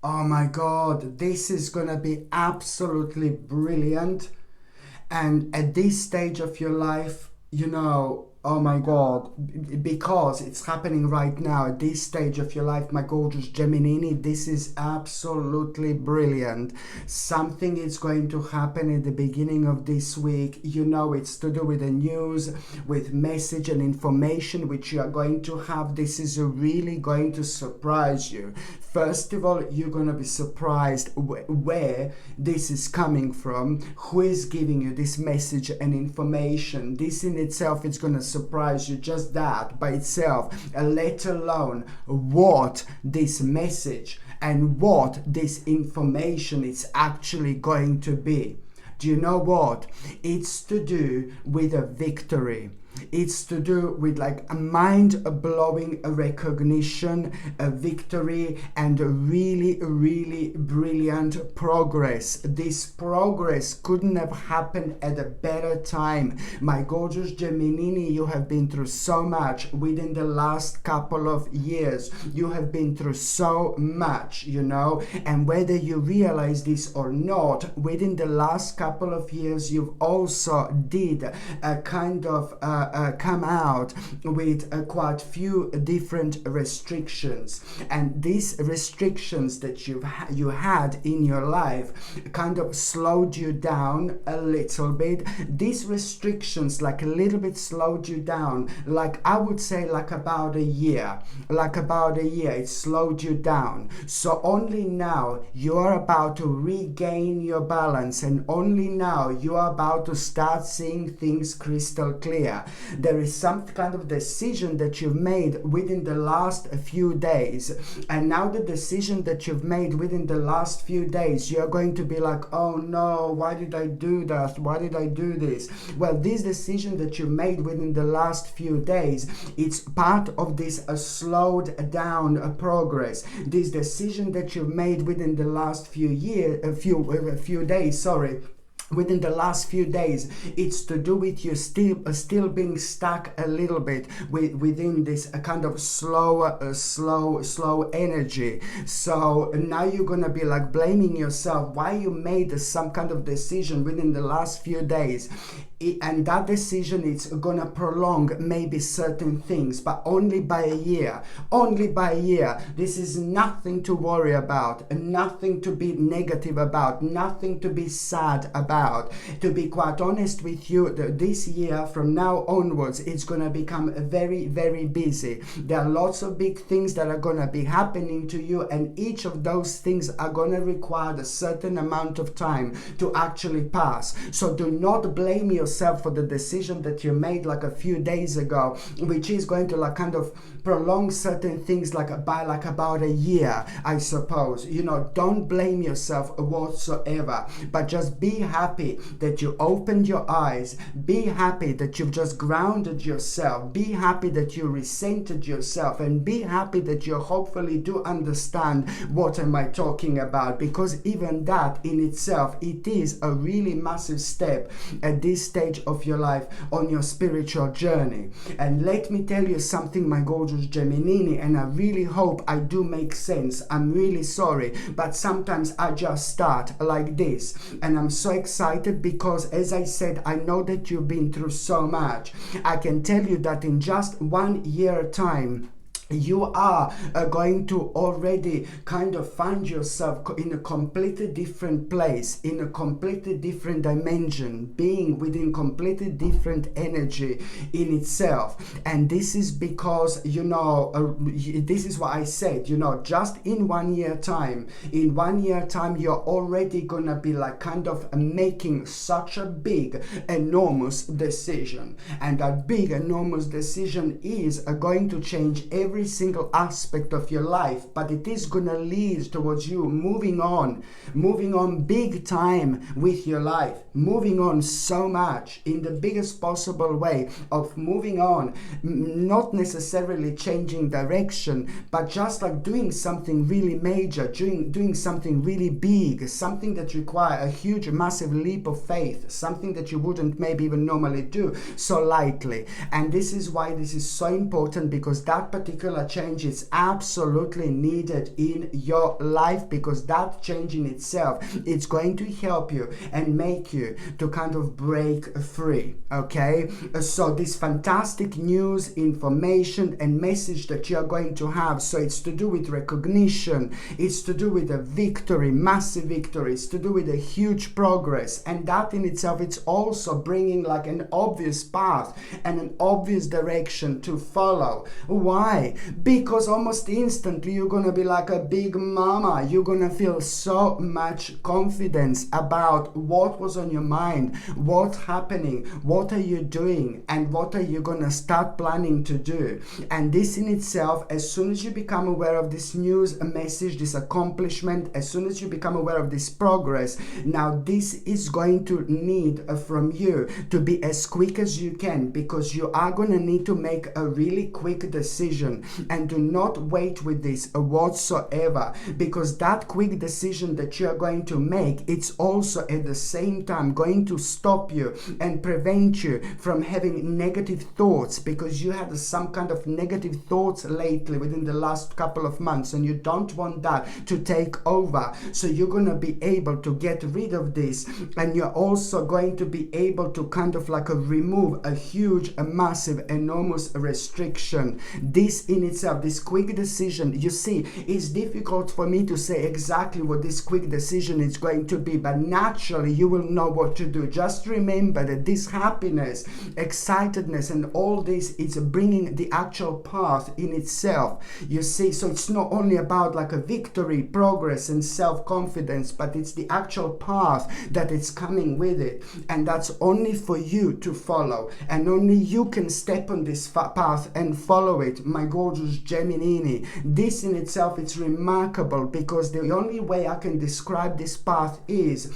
Oh my God, this is gonna be absolutely brilliant. And at this stage of your life, oh my God, because it's happening right now at this stage of your life, my gorgeous Gemini, this is absolutely brilliant. Something is going to happen at the beginning of this week. It's to do with the news, with message and information which you are going to have. This is really going to surprise you. First of all, you're going to be surprised where this is coming from, who is giving you this message and information. This in itself is going to surprise you, just that by itself, let alone what this message and what this information is actually going to be. Do you know what? It's to do with a victory. It's to do with like a mind-blowing recognition, a victory, and a really, really brilliant progress. This progress couldn't have happened at a better time. My gorgeous Gemini, you have been through so much within the last couple of years. You have been through so much, and whether you realize this or not, within the last couple of years, you've also did a kind of come out with quite few different restrictions, and these restrictions that you had in your life kind of slowed you down a little bit. These restrictions like a little bit slowed you down, like I would say like about a year, it slowed you down. So only now you are about to regain your balance, and only now you are about to start seeing things crystal clear. There is some kind of decision that you've made within the last few days, and now the decision that you've made within the last few days, you're going to be like, oh no, why did I do that? Why did I do this? Well, this decision that you made within the last few days, it's part of this slowed down progress. This decision that you've made within the last few days, within the last few days, it's to do with you still being stuck a little bit within this kind of slow energy. So now you're gonna be like blaming yourself why you made some kind of decision within the last few days. And that decision is gonna prolong maybe certain things, but only by a year. This is nothing to worry about, nothing to be negative about, nothing to be sad about. To be quite honest with you, this year from now onwards, it's gonna become very, very busy. There are lots of big things that are gonna be happening to you, and each of those things are gonna require a certain amount of time to actually pass. So do not blame yourself for the decision that you made like a few days ago, which is going to like kind of prolong certain things by about a year, I suppose. Don't blame yourself whatsoever, but just be happy that you opened your eyes. Be happy that you've just grounded yourself. Be happy that you recentered yourself, and be happy that you hopefully do understand what am I talking about, because even that in itself, it is a really massive step at this stage of your life on your spiritual journey. And let me tell you something, my gorgeous Gemini, and I really hope I do make sense. I'm really sorry, but sometimes I just start like this, and I'm so excited because, as I said, I know that you've been through so much. I can tell you that in just 1 year time, you are going to already kind of find yourself in a completely different place, in a completely different dimension, being within completely different energy in itself. And this is because, this is what I said, just in 1 year time, you're already gonna be like kind of making such a big, enormous decision. And that big, enormous decision is going to change every single aspect of your life, but it is gonna lead towards you moving on big time with your life, moving on so much in the biggest possible way of moving on, not necessarily changing direction, but just like doing something really major, doing something really big, something that requires a huge, massive leap of faith, something that you wouldn't maybe even normally do so lightly. And this is why this is so important, because that particular particular change is absolutely needed in your life, because that change in itself, it's going to help you and make you to kind of break free. Okay, so this fantastic news, information and message that you're going to have, so it's to do with recognition, it's to do with a victory, massive victory, it's to do with a huge progress, and that in itself, it's also bringing like an obvious path and an obvious direction to follow. Why? Because almost instantly you're gonna be like a big mama. You're gonna feel so much confidence about what was on your mind, what's happening, what are you doing, and what are you gonna start planning to do. And this in itself, as soon as you become aware of this news, a message, this accomplishment, as soon as you become aware of this progress, now this is going to need from you to be as quick as you can, because you are going to need to make a really quick decision, and do not wait with this whatsoever, because that quick decision that you are going to make, it's also at the same time going to stop you and prevent you from having negative thoughts, because you had some kind of negative thoughts lately within the last couple of months, and you don't want that to take over. So you're going to be able to get rid of this, and you're also going to be able to kind of like remove a huge, a massive, enormous restriction. This in itself, this quick decision, you see, it's difficult for me to say exactly what this quick decision is going to be, but naturally you will know what to do. Just remember that this happiness, excitedness, and all this is bringing the actual path in itself. You see, so it's not only about like a victory, progress, and self-confidence, but it's the actual path that is coming with it, and that's only for you to follow, and only you can step on this path and follow it, my gorgeous Gemini. This in itself, it's remarkable, because the only way I can describe this path is,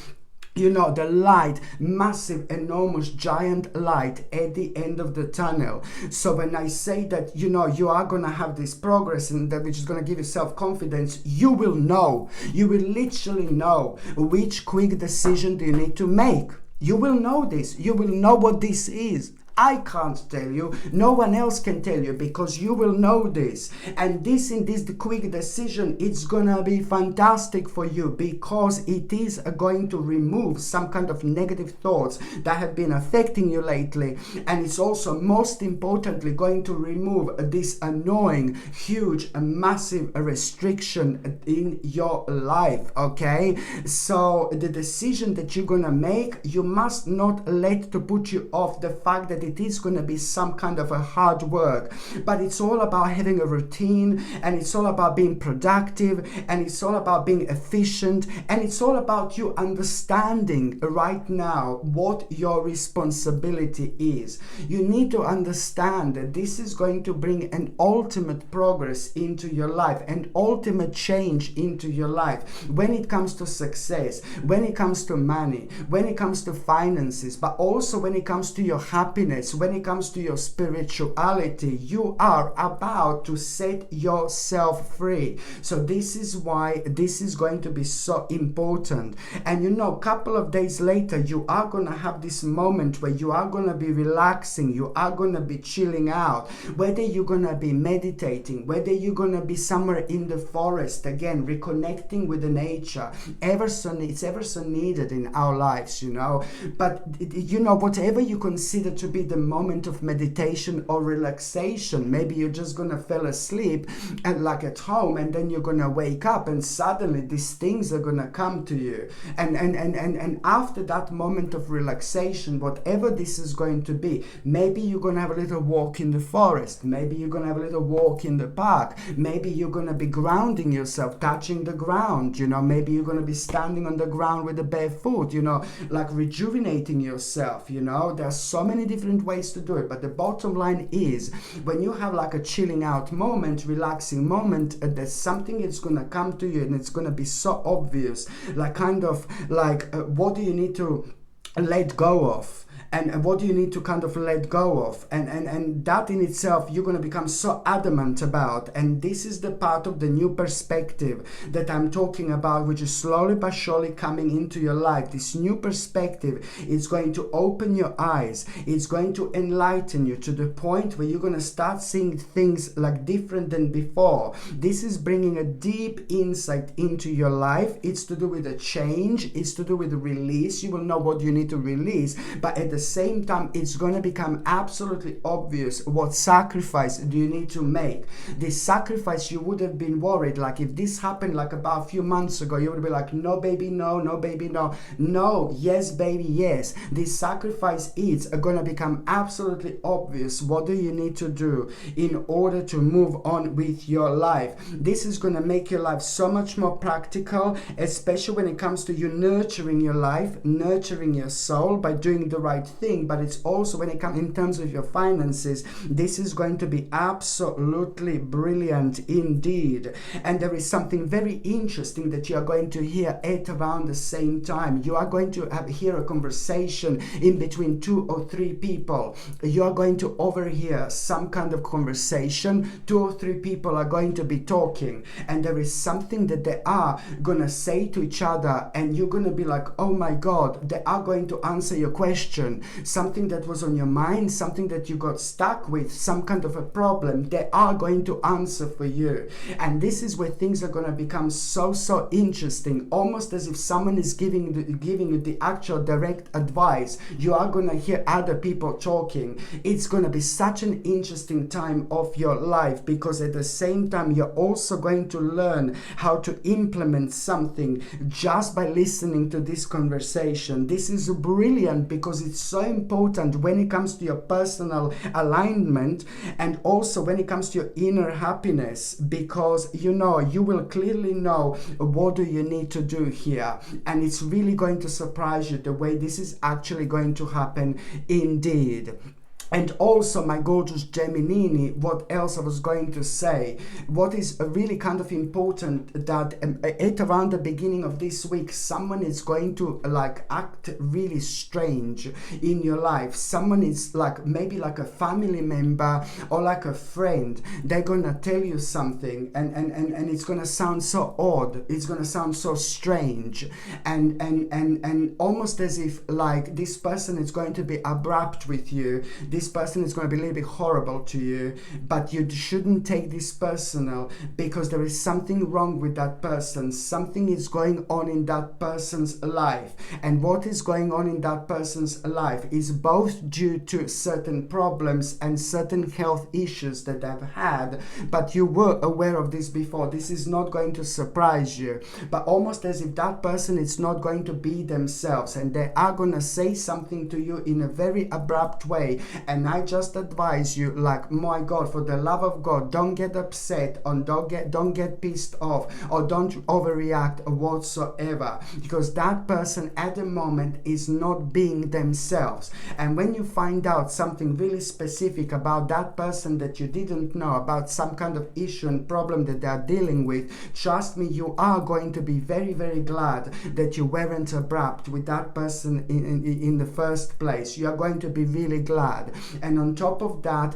you know, the light, massive, enormous, giant light at the end of the tunnel. So when I say that, you know, you are going to have this progress, and that which is going to give you self-confidence, you will know, you will literally know which quick decision do you need to make. You will know this. You will know what this is. I can't tell you, no one else can tell you, because you will know this. And this the quick decision, it's gonna be fantastic for you, because it is going to remove some kind of negative thoughts that have been affecting you lately, and it's also most importantly going to remove this annoying, huge, massive restriction in your life. Okay, so the decision that you're gonna make, you must not let to put you off the fact that it is going to be some kind of a hard work, but it's all about having a routine, and it's all about being productive, and it's all about being efficient, and it's all about you understanding right now what your responsibility is. You need to understand that this is going to bring an ultimate progress into your life, an ultimate change into your life, when it comes to success, when it comes to money, when it comes to finances, but also when it comes to your happiness, when it comes to your spirituality. You are about to set yourself free. So this is why this is going to be so important. And you know, a couple of days later, you are going to have this moment where you are going to be relaxing, you are going to be chilling out, whether you're going to be meditating, whether you're going to be somewhere in the forest, again, reconnecting with the nature. It's ever so needed in our lives, you know. But you know, whatever you consider to be the moment of meditation or relaxation, maybe you're just gonna fall asleep and like at home, and then you're gonna wake up and suddenly these things are gonna come to you, and after that moment of relaxation, whatever this is going to be, maybe you're gonna have a little walk in the forest, maybe you're gonna have a little walk in the park, maybe you're gonna be grounding yourself, touching the ground, you know, maybe you're gonna be standing on the ground with a bare foot, you know, like rejuvenating yourself. You know, there are so many different ways to do it, but the bottom line is, when you have like a chilling out moment, relaxing moment, there's something that's gonna come to you, and it's gonna be so obvious, like kind of like what do you need to let go of, and what do you need to kind of let go of, and that in itself you're going to become so adamant about. And this is the part of the new perspective that I'm talking about, which is slowly but surely coming into your life. This new perspective is going to open your eyes. It's going to enlighten you to the point where you're going to start seeing things like different than before. This is bringing a deep insight into your life. It's to do with a change. It's to do with a release. You will know what you need to release, but at the same time it's going to become absolutely obvious what sacrifice do you need to make. This sacrifice, you would have been worried, like if this happened like about a few months ago, you would be like, no baby, no, no baby, no. No, yes baby, yes. This sacrifice is going to become absolutely obvious. What do you need to do in order to move on with your life? This is going to make your life so much more practical, especially when it comes to you nurturing your life, nurturing your soul by doing the right thing. But it's also when it comes in terms of your finances, this is going to be absolutely brilliant indeed. And there is something very interesting that you are going to hear at around the same time. You are going to hear a conversation in between 2 or 3 people. You are going to overhear some kind of conversation. 2 or 3 people are going to be talking, and there is something that they are gonna say to each other, and you're gonna be like, oh my God, they are going to answer your question. Something that was on your mind, something that you got stuck with, some kind of a problem, they are going to answer for you. And this is where things are going to become so interesting, almost as if someone is giving you the actual direct advice. You are going to hear other people talking. It's going to be such an interesting time of your life, because at the same time you're also going to learn how to implement something just by listening to this conversation. This is brilliant because it's so important when it comes to your personal alignment, and also when it comes to your inner happiness, because you will clearly know what do you need to do here. And it's really going to surprise you the way this is actually going to happen indeed. And also, my gorgeous Gemini, what else I was going to say? What is really kind of important, that at around the beginning of this week, someone is going to act really strange in your life. Someone is maybe like a family member or like a friend. They're gonna tell you something, and it's gonna sound so odd. It's gonna sound so strange, and almost as if this person is going to be abrupt with you. This person is going to be a little bit horrible to you, but you shouldn't take this personal, because there is something wrong with that person. Something is going on in that person's life, and what is going on in that person's life is both due to certain problems and certain health issues that they've had, but you were aware of this before. This is not going to surprise you, but almost as if that person is not going to be themselves, and they are going to say something to you in a very abrupt way. And I just advise you, my God, for the love of God, don't get upset, or don't get pissed off, or don't overreact whatsoever, because that person at the moment is not being themselves. And when you find out something really specific about that person that you didn't know, about some kind of issue and problem that they are dealing with, trust me, you are going to be very, very glad that you weren't abrupt with that person in the first place. You are going to be really glad. And on top of that,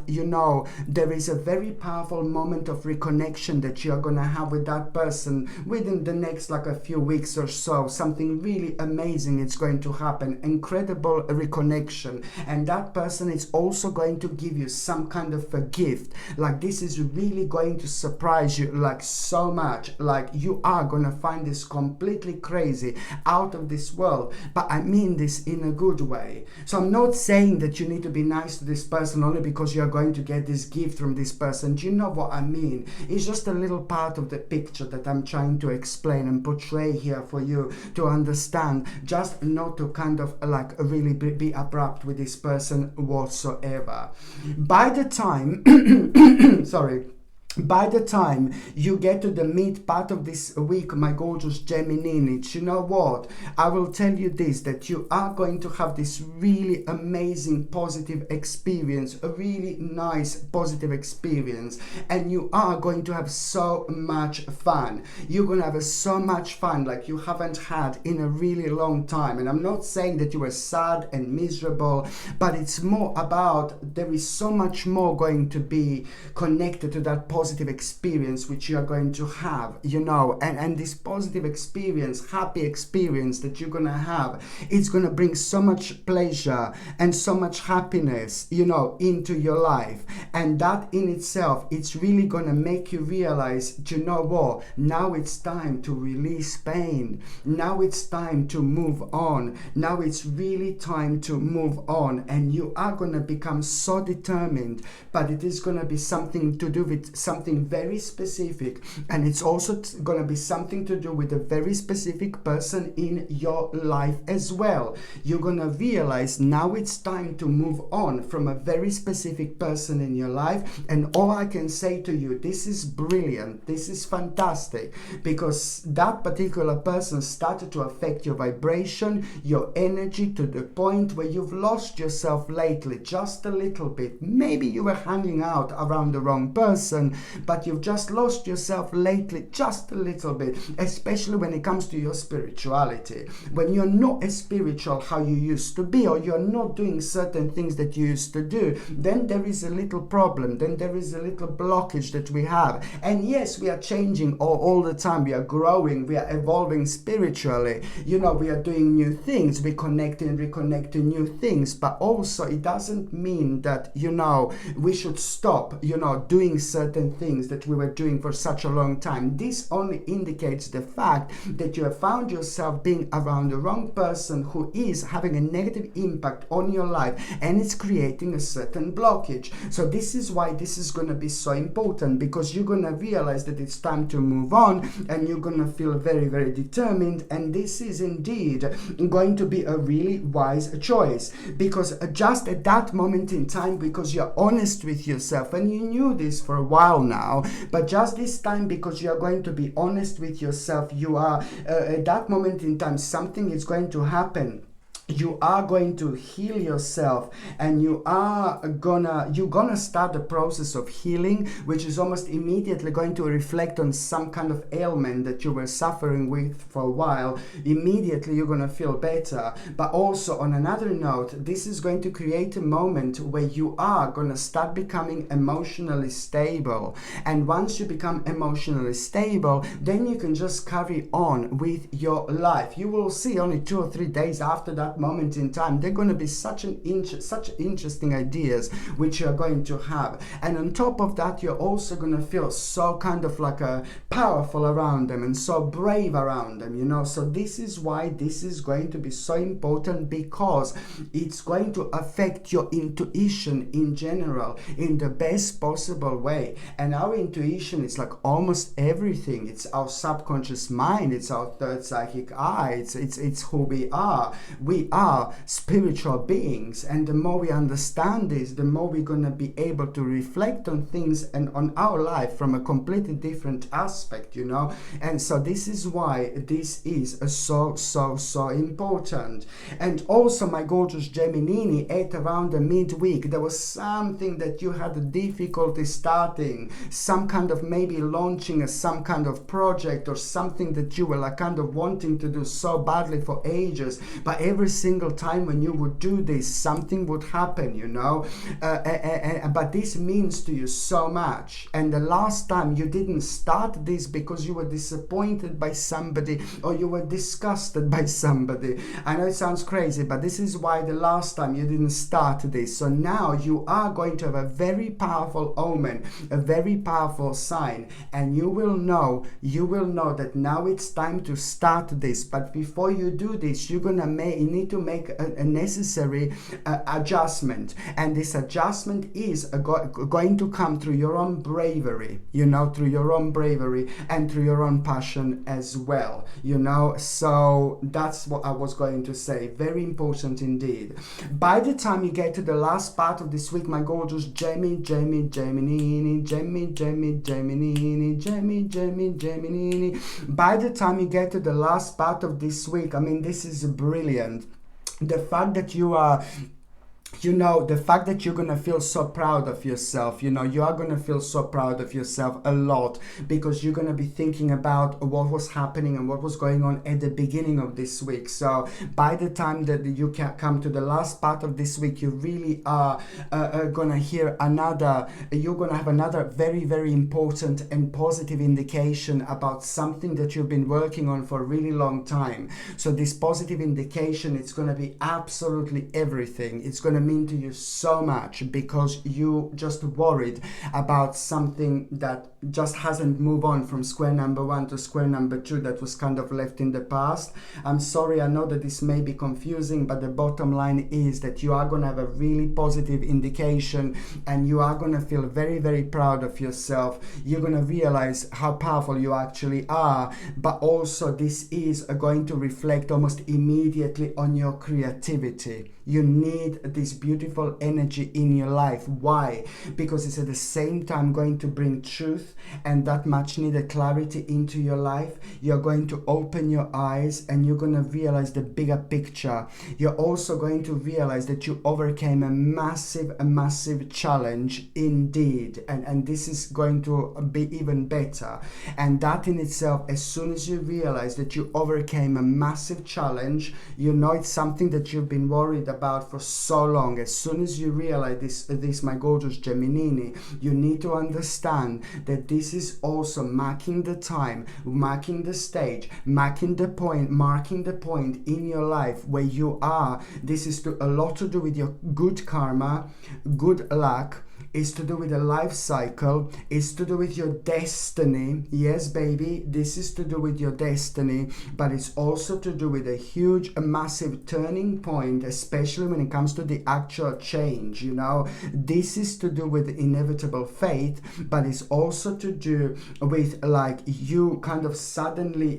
there is a very powerful moment of reconnection that you are going to have with that person within the next a few weeks or so. Something really amazing is going to happen, incredible reconnection, and that person is also going to give you some kind of a gift. This is really going to surprise you so much. You are going to find this completely crazy, out of this world, but I mean this in a good way. So I'm not saying that you need to be nice to this person only because you're going to get this gift from this person. Do you know what I mean? It's just a little part of the picture that I'm trying to explain and portray here for you to understand, just not to kind of really be abrupt with this person whatsoever. By the time sorry, By the time you get to the mid part of this week, my gorgeous Gemini, you know what? I will tell you this, that you are going to have this really amazing positive experience, a really nice positive experience, and you are going to have so much fun. You're going to have so much fun like you haven't had in a really long time. And I'm not saying that you were sad and miserable, but it's more about there is so much more going to be connected to that positive experience which you are going to have, you know, and this positive experience, happy experience that you're gonna have, it's gonna bring so much pleasure and so much happiness, you know, into your life. And that in itself, it's really gonna make you realize, you know what, now it's time to release pain. Now it's time to move on. Now it's really time to move on, and you are gonna become so determined. But it is gonna be something to do with something very specific, and it's also going to be something to do with a very specific person in your life as well. You're going to realize now it's time to move on from a very specific person in your life. And all I can say to you, this is brilliant, this is fantastic, because that particular person started to affect your vibration, your energy, to the point where you've lost yourself lately just a little bit. Maybe you were hanging out around the wrong person, but you've just lost yourself lately just a little bit, especially when it comes to your spirituality. When you're not as spiritual how you used to be, or you're not doing certain things that you used to do, then there is a little problem, then there is a little blockage that we have. And yes, we are changing all the time, we are growing, we are evolving spiritually, you know, we are doing new things, reconnecting new things, but also it doesn't mean that, you know, we should stop, you know, doing certain things that we were doing for such a long time. This only indicates the fact that you have found yourself being around the wrong person who is having a negative impact on your life, and it's creating a certain blockage. So this is why this is going to be so important, because you're going to realize that it's time to move on, and you're going to feel very, very determined. And this is indeed going to be a really wise choice, because just at that moment in time, because you're honest with yourself, and you knew this for a while now, but just this time, because you are going to be honest with yourself, you are at that moment in time, something is going to happen. You are going to heal yourself, and you're gonna start the process of healing, which is almost immediately going to reflect on some kind of ailment that you were suffering with for a while. Immediately you're gonna feel better. But also on another note, this is going to create a moment where you are gonna start becoming emotionally stable. And once you become emotionally stable, then you can just carry on with your life. You will see only 2 or 3 days after that moment in time, they're going to be such interesting ideas which you're going to have. And on top of that, you're also going to feel so kind of like powerful around them, and so brave around them, you know. So this is why this is going to be so important, because it's going to affect your intuition in general in the best possible way. And our intuition is like almost everything. It's our subconscious mind, it's our third psychic eye, it's who we are. We are spiritual beings, and the more we understand this, the more we're going to be able to reflect on things and on our life from a completely different aspect, you know. And so this is why this is so important. And also, my gorgeous Gemini, at around the midweek, there was something that you had a difficulty starting, some kind of maybe launching some kind of project, or something that you were like kind of wanting to do so badly for ages, but every single time when you would do this, something would happen, you know. But this means to you so much. And the last time you didn't start this because you were disappointed by somebody, or you were disgusted by somebody. I know it sounds crazy, but this is why the last time you didn't start this. So now you are going to have a very powerful omen, a very powerful sign, and you will know that now it's time to start this. But before you do this, you're gonna need need to make a necessary adjustment, and this adjustment is going to come through your own bravery, through your own bravery and through your own passion as well, so that's what I was going to say. Very important indeed. By the time you get to the last part of this week, my gorgeous Gemini, by the time you get to the last part of this week, I mean, this is brilliant. The fact that you are the fact that you're going to feel so proud of yourself, you are going to feel so proud of yourself a lot, because you're going to be thinking about what was happening and what was going on at the beginning of this week. So by the time that you can come to the last part of this week, you really are going to hear you're going to have another very, very important and positive indication about something that you've been working on for a really long time. So this positive indication, it's going to be absolutely everything. It's going to mean to you so much, because you just worried about something that just hasn't moved on from square number 1 to square number 2, that was kind of left in the past. I'm sorry, I know that this may be confusing, but the bottom line is that you are going to have a really positive indication, and you are going to feel very, very proud of yourself. You're going to realize how powerful you actually are, but also this is going to reflect almost immediately on your creativity. You need this beautiful energy in your life. Why? Because it's at the same time going to bring truth and that much needed clarity into your life. You're going to open your eyes and you're going to realize the bigger picture. You're also going to realize that you overcame a massive challenge indeed. And this is going to be even better. And that in itself, as soon as you realize that you overcame a massive challenge, it's something that you've been worried about for so long. As soon as you realize this, my gorgeous Gemini, you need to understand that this is also marking the time, marking the stage, marking the point in your life where you are. This is a lot to do with your good karma, good luck. It's to do with a life cycle. It's to do with your destiny. Yes, baby, this is to do with your destiny, but it's also to do with a massive turning point, especially when it comes to the actual change. This is to do with inevitable fate, but it's also to do with you kind of suddenly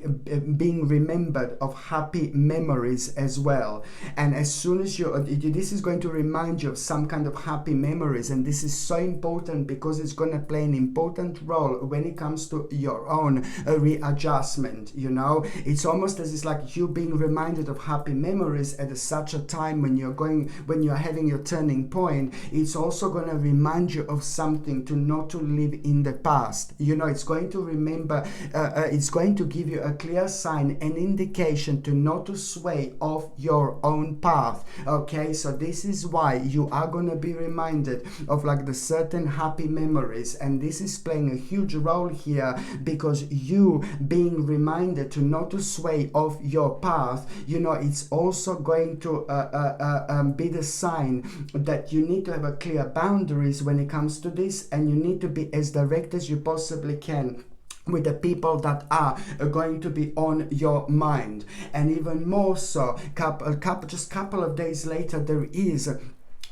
being remembered of happy memories as well. And as soon as this is going to remind you of some kind of happy memories, and this is so important because it's going to play an important role when it comes to your own readjustment. It's almost as it's like you being reminded of happy memories at such a time when you're having your turning point. It's also going to remind you of something to not to live in the past. It's going to remember, it's going to give you a clear sign, an indication to not to sway off your own path. Okay, so this is why you are going to be reminded of the certain happy memories, and this is playing a huge role here, because you being reminded to not to sway off your path, it's also going to be the sign that you need to have a clear boundaries when it comes to this, and you need to be as direct as you possibly can with the people that are going to be on your mind. And even more so, couple of days later, there is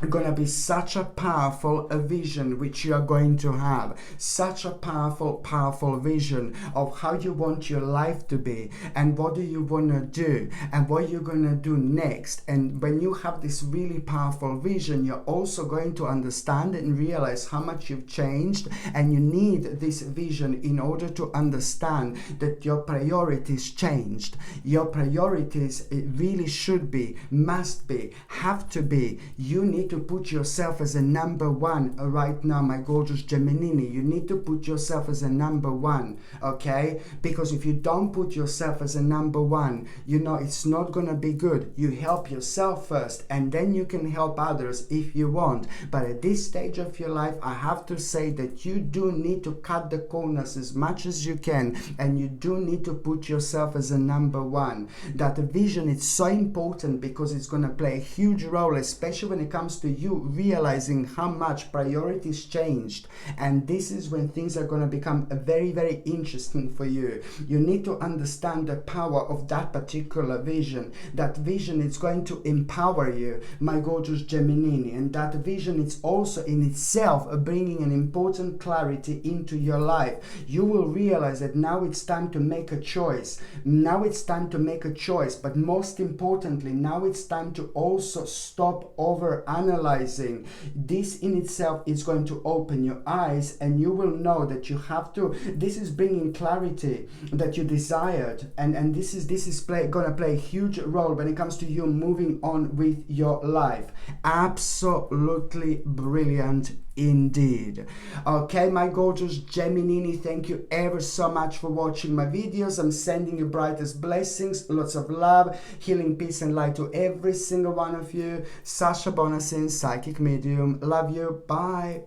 going to be such a powerful vision which you are going to have, such a powerful vision of how you want your life to be, and what do you want to do, and what you're going to do next. And when you have this really powerful vision, you're also going to understand and realize how much you've changed, and you need this vision in order to understand that your priorities changed. Your priorities, it really should be, must be, have to be. You need to put yourself as a number one right now, my gorgeous Gemini. You need to put yourself as a number one, okay? Because if you don't put yourself as a number one, it's not gonna be good. You help yourself first, and then you can help others if you want. But at this stage of your life, I have to say that you do need to cut the corners as much as you can, and you do need to put yourself as a number one. That vision is so important because it's gonna play a huge role, especially when it comes comes to you realizing how much priorities changed, and this is when things are going to become very, very interesting for you. You need to understand the power of that particular vision. That vision is going to empower you, my gorgeous Gemini, and that vision is also in itself bringing an important clarity into your life. You will realize that now it's time to make a choice. Now it's time to make a choice, but most importantly, now it's time to also stop over analyzing. This in itself is going to open your eyes, and you will know that you have to, this is bringing clarity that you desired, and this is gonna play a huge role when it comes to you moving on with your life. Absolutely brilliant indeed. Okay, my gorgeous Gemini, thank you ever so much for watching my videos. I'm sending you brightest blessings, lots of love, healing, peace and light to every single one of you. Sasha Bonasin, psychic medium. Love you. Bye.